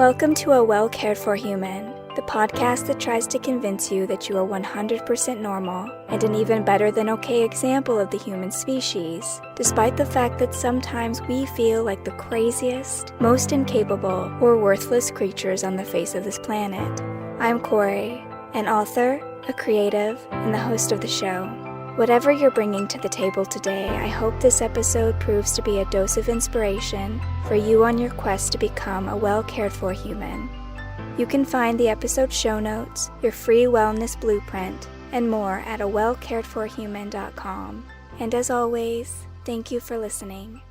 Welcome to A Well Cared For Human, the podcast that tries to convince you that you are 100% normal and an even better than okay example of the human species, despite the fact that sometimes we feel like the craziest, most incapable, or worthless creatures on the face of this planet. I'm Kory, an author, a creative, and the host of the show. Whatever you're bringing to the table today, I hope this episode proves to be a dose of inspiration for you on your quest to become a well-cared-for human. You can find the episode show notes, your free wellness blueprint, and more at awellcaredforhuman.com. And as always, thank you for listening.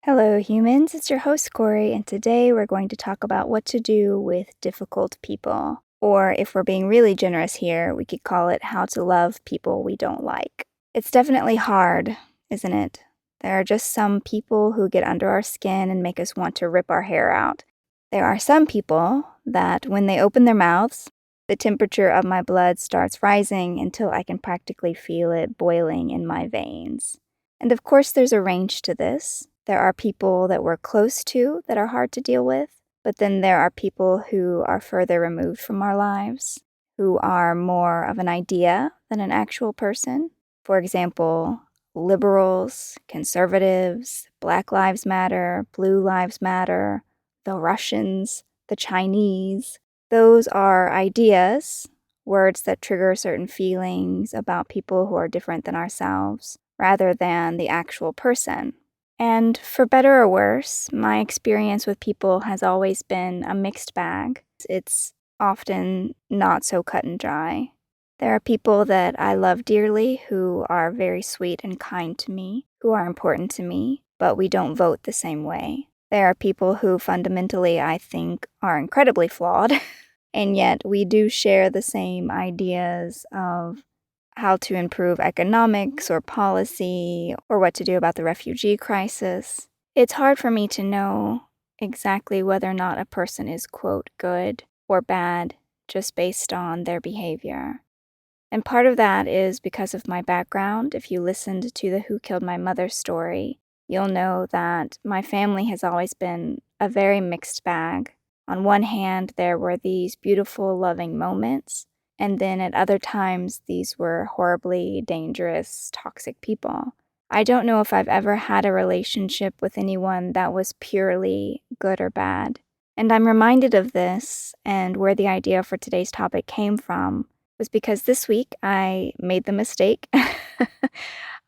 Hello humans, it's your host Kory, and today we're going to talk about what to do with difficult people. Or if we're being really generous here, we could call it how to love people we don't like. It's definitely hard, isn't it? There are just some people who get under our skin and make us want to rip our hair out. There are some people that when they open their mouths, the temperature of my blood starts rising until I can practically feel it boiling in my veins. And of course there's a range to this. There are people that we're close to that are hard to deal with. But then there are people who are further removed from our lives, who are more of an idea than an actual person. For example, liberals, conservatives, Black Lives Matter, Blue Lives Matter, the Russians, the Chinese. Those are ideas, words that trigger certain feelings about people who are different than ourselves, rather than the actual person. And for better or worse, my experience with people has always been a mixed bag. It's often not so cut and dry. There are people that I love dearly who are very sweet and kind to me, who are important to me, but we don't vote the same way. There are people who fundamentally I think are incredibly flawed, and yet we do share the same ideas of how to improve economics or policy, or what to do about the refugee crisis. It's hard for me to know exactly whether or not a person is, quote, good or bad just based on their behavior. And part of that is because of my background. If you listened to the Who Killed My Mother story, you'll know that my family has always been a very mixed bag. On one hand, there were these beautiful, loving moments, and then at other times, these were horribly dangerous, toxic people. I don't know if I've ever had a relationship with anyone that was purely good or bad. And I'm reminded of this, and where the idea for today's topic came from was because this week I made the mistake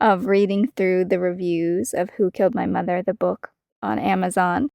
of reading through the reviews of Who Killed My Mother, the book on Amazon.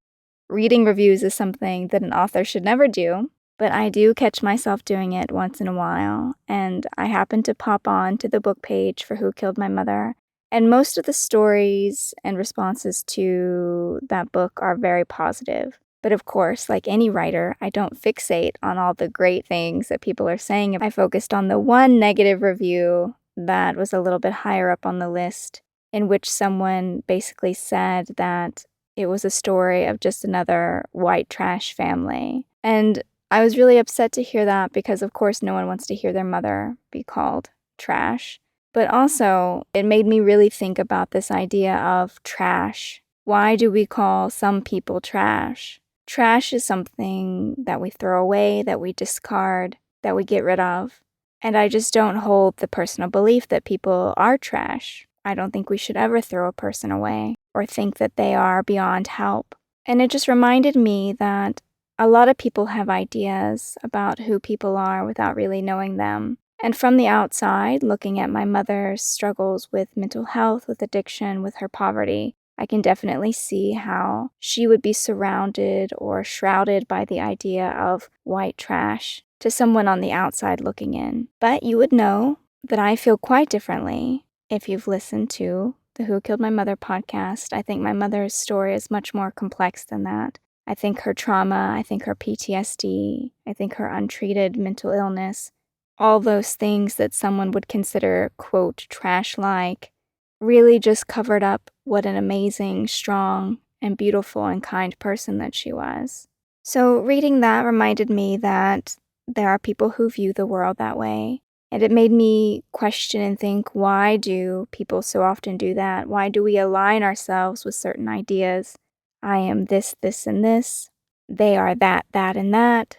Reading reviews is something that an author should never do. But I do catch myself doing it once in a while, and I happen to pop on to the book page for Who Killed My Mother, and most of the stories and responses to that book are very positive. But of course, like any writer, I don't fixate on all the great things that people are saying. I focused on the one negative review that was a little bit higher up on the list, in which someone basically said that it was a story of just another white trash family. And I was really upset to hear that because, of course, no one wants to hear their mother be called trash. But also, it made me really think about this idea of trash. Why do we call some people trash? Trash is something that we throw away, that we discard, that we get rid of. And I just don't hold the personal belief that people are trash. I don't think we should ever throw a person away or think that they are beyond help. And it just reminded me that a lot of people have ideas about who people are without really knowing them. And from the outside, looking at my mother's struggles with mental health, with addiction, with her poverty, I can definitely see how she would be surrounded or shrouded by the idea of white trash to someone on the outside looking in. But you would know that I feel quite differently if you've listened to the Who Killed My Mother podcast. I think my mother's story is much more complex than that. I think her trauma, I think her PTSD, I think her untreated mental illness, all those things that someone would consider, quote, trash-like, really just covered up what an amazing, strong, and beautiful and kind person that she was. So reading that reminded me that there are people who view the world that way. And it made me question and think, why do people so often do that? Why do we align ourselves with certain ideas? I am this, this, and this. They are that, that, and that.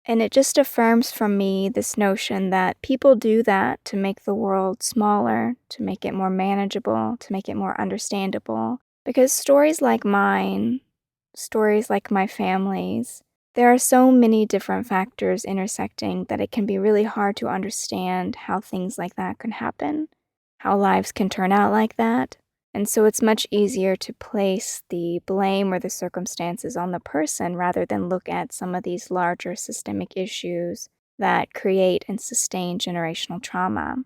And it just affirms from me this notion that people do that to make the world smaller, to make it more manageable, to make it more understandable. Because stories like mine, stories like my family's, there are so many different factors intersecting that it can be really hard to understand how things like that can happen, how lives can turn out like that. And so it's much easier to place the blame or the circumstances on the person rather than look at some of these larger systemic issues that create and sustain generational trauma.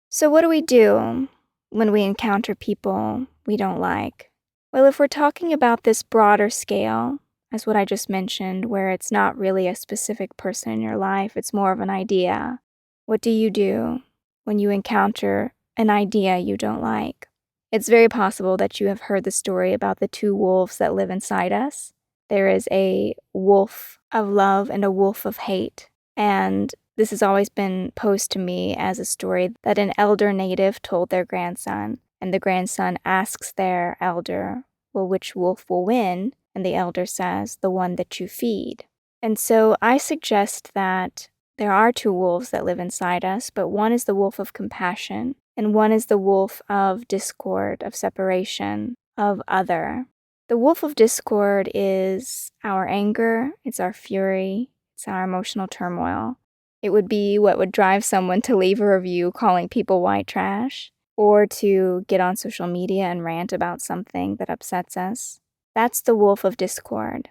So what do we do when we encounter people we don't like? Well, if we're talking about this broader scale, as what I just mentioned, where it's not really a specific person in your life, it's more of an idea. What do you do when you encounter an idea you don't like? It's very possible that you have heard the story about the two wolves that live inside us. There is a wolf of love and a wolf of hate. And this has always been posed to me as a story that an elder native told their grandson. And the grandson asks their elder, well, which wolf will win? And the elder says, the one that you feed. And so I suggest that there are two wolves that live inside us, but one is the wolf of compassion, and one is the wolf of discord, of separation, of other. The wolf of discord is our anger, it's our fury, it's our emotional turmoil. It would be what would drive someone to leave a review calling people white trash, or to get on social media and rant about something that upsets us. That's the wolf of discord.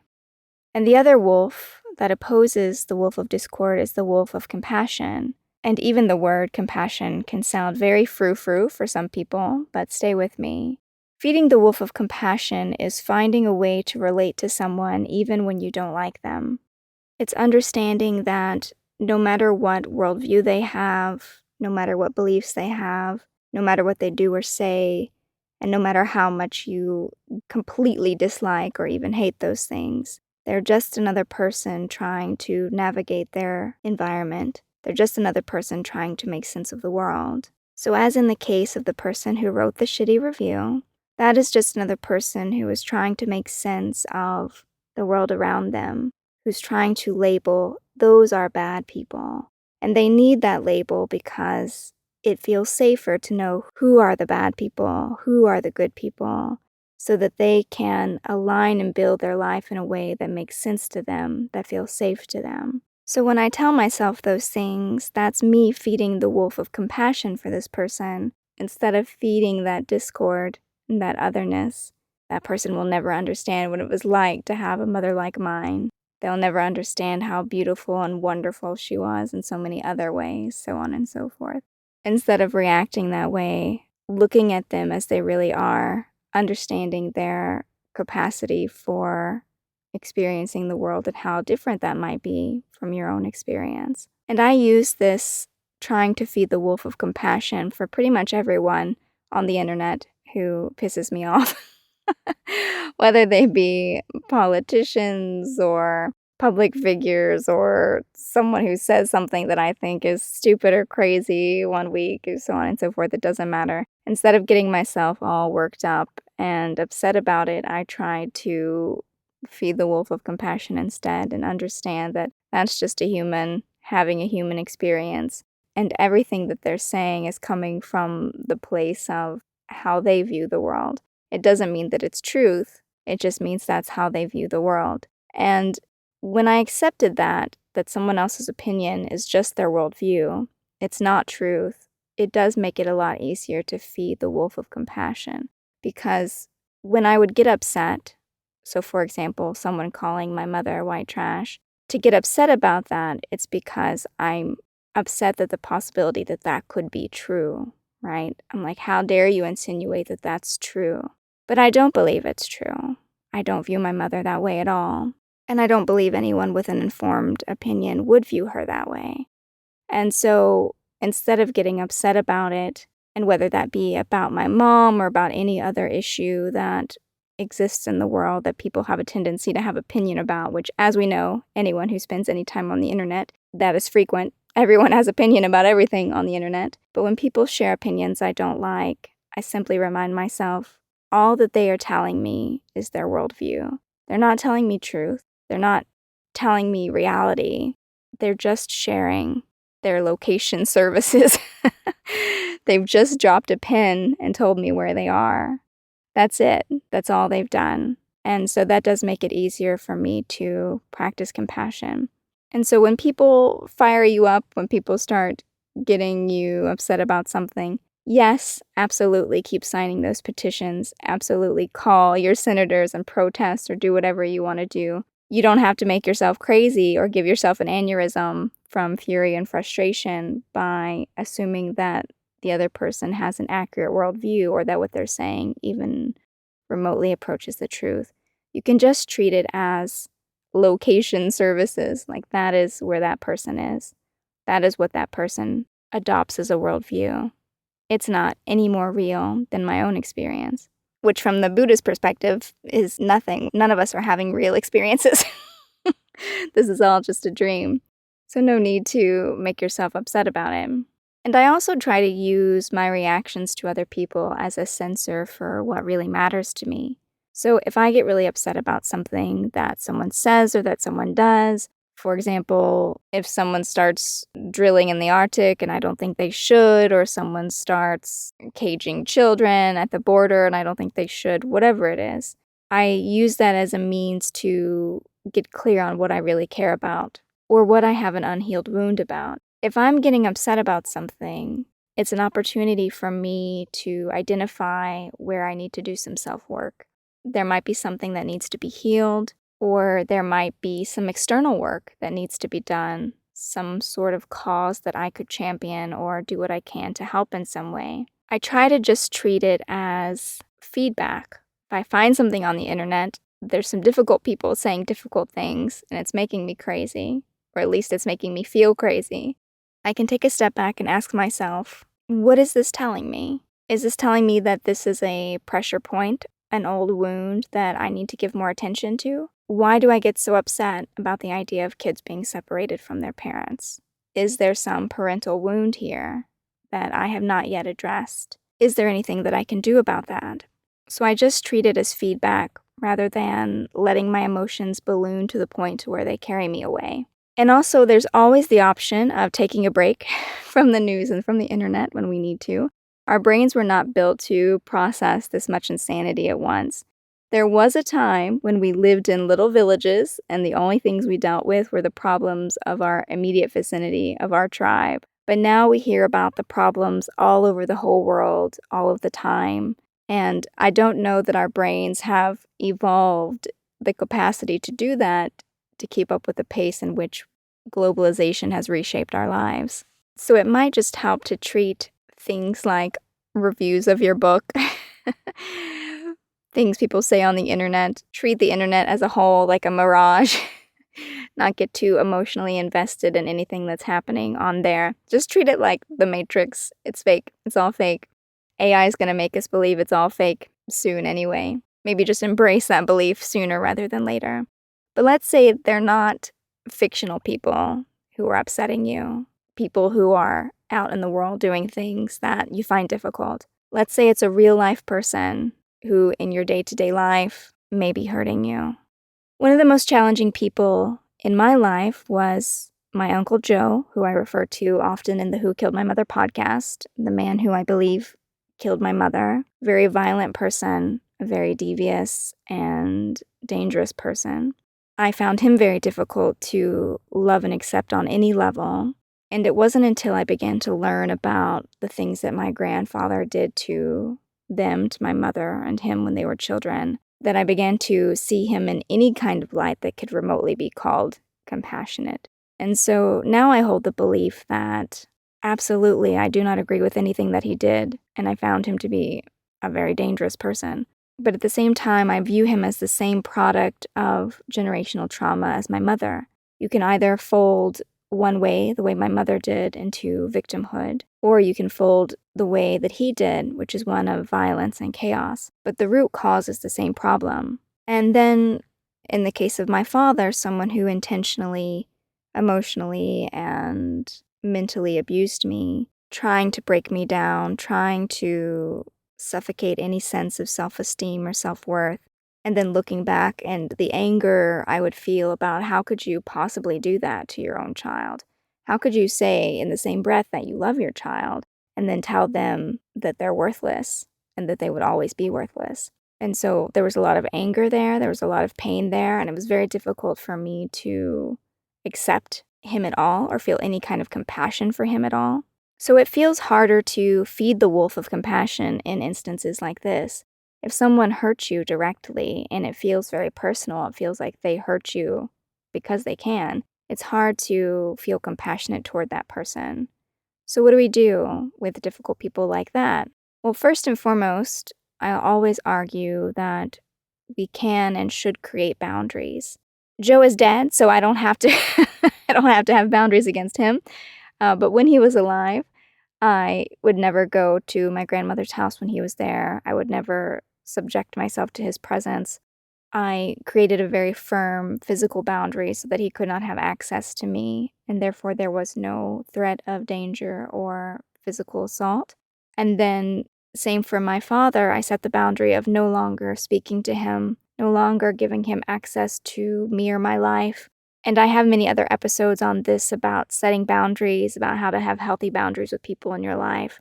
And the other wolf that opposes the wolf of discord is the wolf of compassion. And even the word compassion can sound very frou-frou for some people, but stay with me. Feeding the wolf of compassion is finding a way to relate to someone even when you don't like them. It's understanding that no matter what worldview they have, no matter what beliefs they have, no matter what they do or say, and no matter how much you completely dislike or even hate those things, they're just another person trying to navigate their environment. They're just another person trying to make sense of the world. So as in the case of the person who wrote the shitty review, that is just another person who is trying to make sense of the world around them, who's trying to label, those are bad people. And they need that label because it feels safer to know who are the bad people, who are the good people, so that they can align and build their life in a way that makes sense to them, that feels safe to them. So when I tell myself those things, that's me feeding the wolf of compassion for this person instead of feeding that discord and that otherness. That person will never understand what it was like to have a mother like mine. They'll never understand how beautiful and wonderful she was in so many other ways, so on and so forth. Instead of reacting that way, looking at them as they really are, understanding their capacity for experiencing the world and how different that might be from your own experience. And I use this trying to feed the wolf of compassion for pretty much everyone on the internet who pisses me off. Whether they be politicians or public figures or someone who says something that I think is stupid or crazy one week, so on and so forth, it doesn't matter. Instead of getting myself all worked up and upset about it, I try to feed the wolf of compassion instead and understand that that's just a human having a human experience, and everything that they're saying is coming from the place of how they view the world. It doesn't mean that it's truth, it just means that's how they view the world. And when I accepted that someone else's opinion is just their worldview, it's not truth, it does make it a lot easier to feed the wolf of compassion. Because when I would get upset, so for example, someone calling my mother white trash, to get upset about that, it's because I'm upset that the possibility that that could be true, right? I'm like, how dare you insinuate that that's true? But I don't believe it's true. I don't view my mother that way at all. And I don't believe anyone with an informed opinion would view her that way. And so instead of getting upset about it, and whether that be about my mom or about any other issue that exists in the world that people have a tendency to have opinion about, which, as we know, anyone who spends any time on the internet, that is frequent. Everyone has opinion about everything on the internet. But when people share opinions I don't like, I simply remind myself, all that they are telling me is their worldview. They're not telling me truth. They're not telling me reality. They're just sharing their location services. They've just dropped a pin and told me where they are. That's it. That's all they've done. And so that does make it easier for me to practice compassion. And so when people fire you up, when people start getting you upset about something, yes, absolutely keep signing those petitions. Absolutely call your senators and protest or do whatever you want to do. You don't have to make yourself crazy or give yourself an aneurysm from fury and frustration by assuming that the other person has an accurate worldview or that what they're saying even remotely approaches the truth. You can just treat it as location services. Like that is where that person is. That is what that person adopts as a worldview. It's not any more real than my own experience, which from the Buddhist perspective is nothing. None of us are having real experiences. This is all just a dream. So no need to make yourself upset about it. And I also try to use my reactions to other people as a sensor for what really matters to me. So if I get really upset about something that someone says or that someone does, for example, if someone starts drilling in the Arctic and I don't think they should, or someone starts caging children at the border and I don't think they should, whatever it is, I use that as a means to get clear on what I really care about or what I have an unhealed wound about. If I'm getting upset about something, it's an opportunity for me to identify where I need to do some self-work. There might be something that needs to be healed, or there might be some external work that needs to be done, some sort of cause that I could champion or do what I can to help in some way. I try to just treat it as feedback. If I find something on the internet, there's some difficult people saying difficult things, and it's making me crazy, or at least it's making me feel crazy. I can take a step back and ask myself, what is this telling me? Is this telling me that this is a pressure point, an old wound that I need to give more attention to? Why do I get so upset about the idea of kids being separated from their parents? Is there some parental wound here that I have not yet addressed? Is there anything that I can do about that? So I just treat it as feedback rather than letting my emotions balloon to the point where they carry me away. And also, there's always the option of taking a break from the news and from the internet when we need to. Our brains were not built to process this much insanity at once. There was a time when we lived in little villages, and the only things we dealt with were the problems of our immediate vicinity, of our tribe. But now we hear about the problems all over the whole world, all of the time. And I don't know that our brains have evolved the capacity to do that, to keep up with the pace in which globalization has reshaped our lives. So it might just help to treat things like reviews of your book, things people say on the internet, treat the internet as a whole like a mirage, not get too emotionally invested in anything that's happening on there. Just treat it like the Matrix. It's fake. It's all fake. AI is going to make us believe it's all fake soon anyway. Maybe just embrace that belief sooner rather than later. But let's say they're not fictional people who are upsetting you, people who are out in the world doing things that you find difficult. Let's say it's a real-life person who, in your day-to-day life, may be hurting you. One of the most challenging people in my life was my Uncle Joe, who I refer to often in the Who Killed My Mother podcast, the man who I believe killed my mother. Very violent person, a very devious and dangerous person. I found him very difficult to love and accept on any level, and it wasn't until I began to learn about the things that my grandfather did to them, to my mother and him when they were children, that I began to see him in any kind of light that could remotely be called compassionate. And so now I hold the belief that absolutely I do not agree with anything that he did, and I found him to be a very dangerous person. But at the same time, I view him as the same product of generational trauma as my mother. You can either fold one way, the way my mother did, into victimhood, or you can fold the way that he did, which is one of violence and chaos. But the root cause is the same problem. And then, in the case of my father, someone who intentionally, emotionally, and mentally abused me, trying to break me down, trying to suffocate any sense of self-esteem or self-worth. And then looking back and the anger I would feel about how could you possibly do that to your own child? How could you say in the same breath that you love your child and then tell them that they're worthless and that they would always be worthless? And so there was a lot of anger there was a lot of pain there, and it was very difficult for me to accept him at all or feel any kind of compassion for him at all. So it feels harder to feed the wolf of compassion in instances like this. If someone hurts you directly and it feels very personal, it feels like they hurt you because they can, it's hard to feel compassionate toward that person. So what do we do with difficult people like that? Well, first and foremost, I always argue that we can and should create boundaries. Joe is dead, so I don't have to I don't have to have boundaries against him. But when he was alive, I would never go to my grandmother's house when he was there. I would never subject myself to his presence. I created a very firm physical boundary so that he could not have access to me, and therefore there was no threat of danger or physical assault. And then, same for my father, I set the boundary of no longer speaking to him, no longer giving him access to me or my life. And I have many other episodes on this about setting boundaries, about how to have healthy boundaries with people in your life.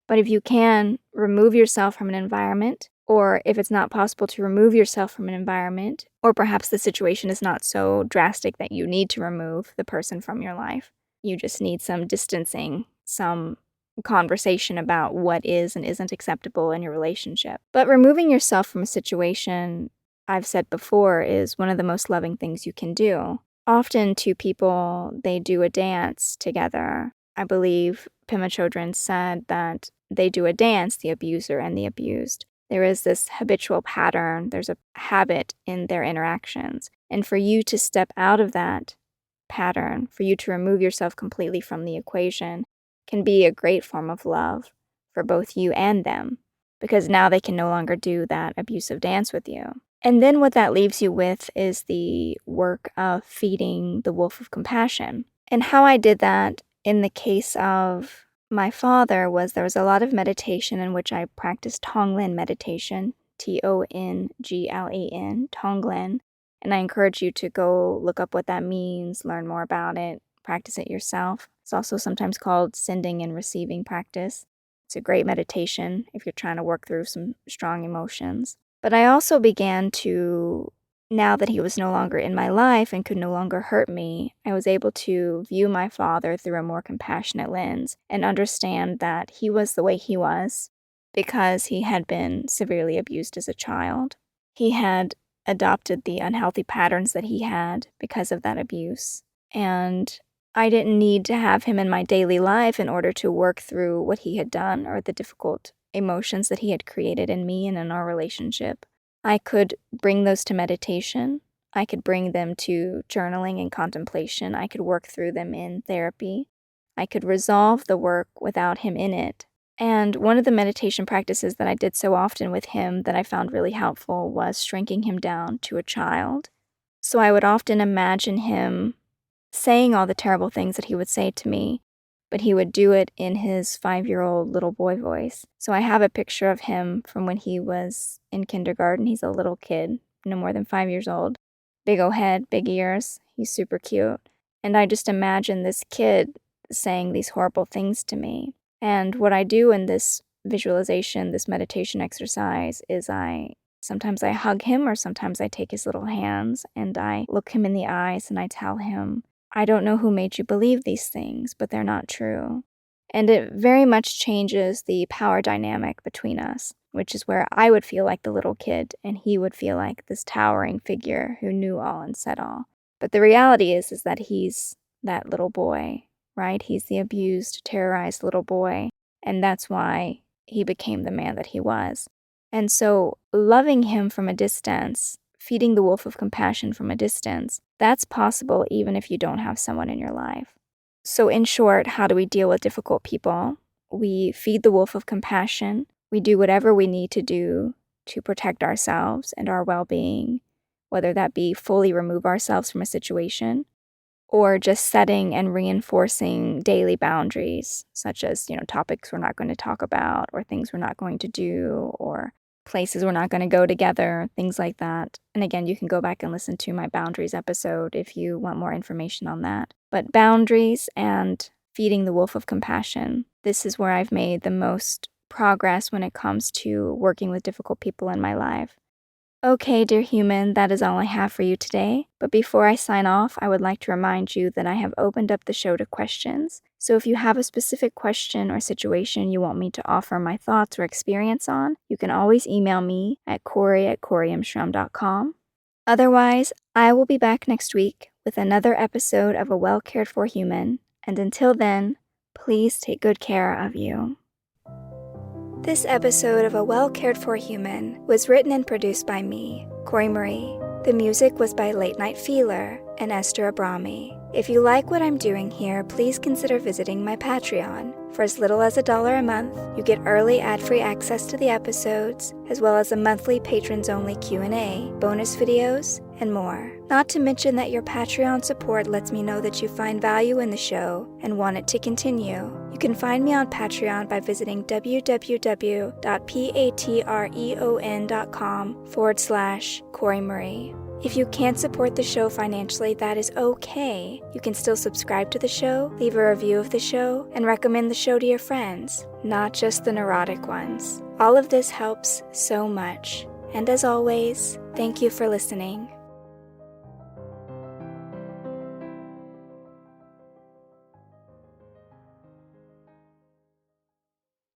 But if you can, remove yourself from an environment, or if it's not possible to remove yourself from an environment, or perhaps the situation is not so drastic that you need to remove the person from your life, you just need some distancing, some conversation about what is and isn't acceptable in your relationship. But removing yourself from a situation, I've said before, is one of the most loving things you can do. Often two people, they do a dance together. I believe Pema Chodron said that they do a dance, the abuser and the abused. There is this habitual pattern, there's a habit in their interactions. And for you to step out of that pattern, for you to remove yourself completely from the equation, can be a great form of love for both you and them, because now they can no longer do that abusive dance with you. And then what that leaves you with is the work of feeding the wolf of compassion. And how I did that in the case of my father was there was a lot of meditation in which I practiced Tonglen meditation, Tonglen, Tonglen. And I encourage you to go look up what that means, learn more about it, practice it yourself. It's also sometimes called sending and receiving practice. It's a great meditation if you're trying to work through some strong emotions. But I also began to, now that he was no longer in my life and could no longer hurt me, I was able to view my father through a more compassionate lens and understand that he was the way he was because he had been severely abused as a child. He had adopted the unhealthy patterns that he had because of that abuse. And I didn't need to have him in my daily life in order to work through what he had done or the difficult emotions that he had created in me and in our relationship. I could bring those to meditation. I could bring them to journaling and contemplation. I could work through them in therapy. I could resolve the work without him in it. And one of the meditation practices that I did so often with him that I found really helpful was shrinking him down to a child. So I would often imagine him saying all the terrible things that he would say to me, but he would do it in his 5-year-old little boy voice. So I have a picture of him from when he was in kindergarten. He's a little kid, no more than 5 years old. Big old head, big ears. He's super cute. And I just imagine this kid saying these horrible things to me. And what I do in this visualization, this meditation exercise, is sometimes I hug him or sometimes I take his little hands and I look him in the eyes and I tell him, I don't know who made you believe these things, but they're not true. And it very much changes the power dynamic between us, which is where I would feel like the little kid and he would feel like this towering figure who knew all and said all. But the reality is that he's that little boy, right? He's the abused, terrorized little boy. And that's why he became the man that he was. And so loving him from a distance, feeding the wolf of compassion from a distance, that's possible even if you don't have someone in your life. So in short, how do we deal with difficult people? We feed the wolf of compassion. We do whatever we need to do to protect ourselves and our well-being, whether that be fully remove ourselves from a situation or just setting and reinforcing daily boundaries, such as, topics we're not going to talk about or things we're not going to do or places we're not going to go together, things like that. And again, you can go back and listen to my boundaries episode if you want more information on that. But boundaries and feeding the wolf of compassion, this is where I've made the most progress when it comes to working with difficult people in my life. Okay, dear human, that is all I have for you today. But before I sign off, I would like to remind you that I have opened up the show to questions. So if you have a specific question or situation you want me to offer my thoughts or experience on, you can always email me at Kory@koryamstrom.com. Otherwise, I will be back next week with another episode of A Well Cared For Human. And until then, please take good care of you. This episode of A Well Cared For Human was written and produced by me, Kory Marie. The music was by Late Night Feeler and Esther Abrami. If you like what I'm doing here, please consider visiting my Patreon. For as little as $1 a month, you get early ad-free access to the episodes, as well as a monthly patrons-only Q&A, bonus videos, and more. Not to mention that your Patreon support lets me know that you find value in the show and want it to continue. You can find me on Patreon by visiting www.patreon.com/Kory Marie. If you can't support the show financially, that is okay. You can still subscribe to the show, leave a review of the show, and recommend the show to your friends, not just the neurotic ones. All of this helps so much. And as always, thank you for listening.